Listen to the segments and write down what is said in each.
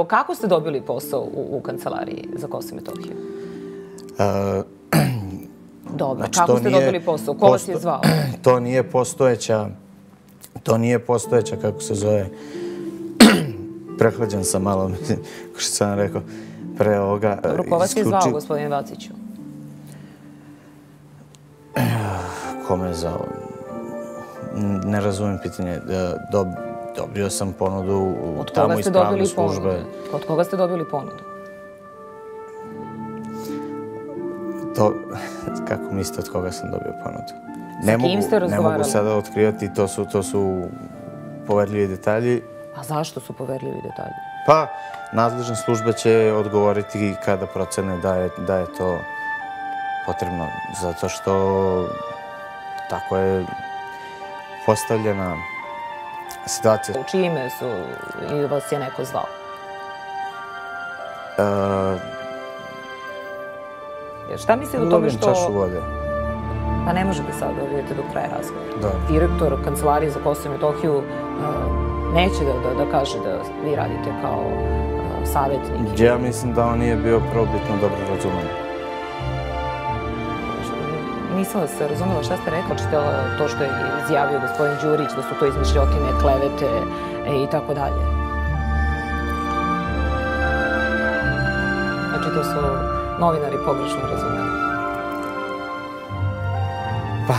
Kako ste dobili posao u kancelariji za Kosovo i Metohiju? Dobro, kako ste dobili posao? Ko vas je zvao? To nije postojeća, kako se zove, prehlađen sam malo, kao što sam rekao, pre ovoga. Dobro, ko vas je zvao, gospodine Vaciću? Ko me je zvao? Ne razumem pitanje. Dobio sam ponudu tamo iz pravne službe. Od koga ste dobili ponudu? Kako mislite od koga sam dobio ponudu? Sa kim ste razgovarali? Ne mogu sada otkrivati, to su poverljivi detalji. A zašto su poverljivi detalji? Pa, nadležne službe će odgovoriti kada procene da je to potrebno, zato što tako je postavljena situacija. U čije ime vas je neko zvao? Šta mislite o tome što... Dobijem čašu vode. Pa ne možete sad da vidite dok traje razgovor. Da. Direktor kancelarije za Kosovo i Metohiju neće da kaže da vi radite kao savjetnik. Ja mislim da on nije bio probitno dobro razumen. Nisam vas razumela šta ste rekli, to što je izjavio gospodin Đurić, da su to izmišljotine, klevete i tako dalje. Znači to su novinari pogrešno razumeli. Pa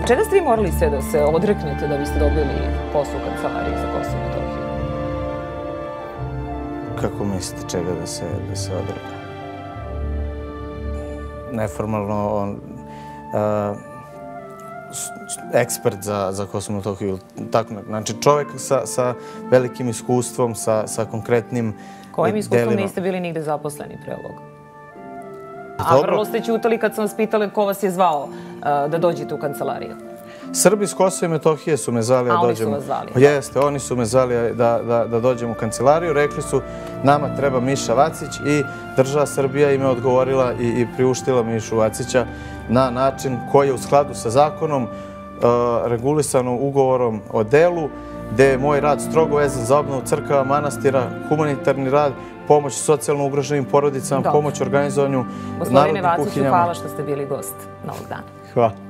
Čega ste vi morali sve da se odreknete da biste dobili posao u kancelariji za Kosovo i Metohiju? Kako mislite čega da se odrekne? Neformalno, ekspert za Kosovo i Metohiju. Znači čovjek sa velikim iskustvom, sa konkretnim delima. Kojim iskustvom niste bili nigde zaposleni pre ovoga? A vrlo ste ćutali kad sam vas pitala ko vas je zvao da dođete u kancelariju. Srbi iz Kosova i Metohije su me zvali da dođem. A oni su vas zvali? Jeste, oni su me zvali da dođem u kancelariju. Rekli su nama treba Miša Vacić i država Srbija im je odgovorila i priuštila Mišu Vacića na način koji je u skladu sa zakonom, regulisano ugovorom o delu, gde je moj rad strogo vezan za obnovu crkava, manastira, humanitarni rad, pomoć socijalno ugroženim porodicama, pomoć organizovanju narodnih kuhinjama. Gospodine Vaciću, hvala što ste bili gost novog dana. Hvala.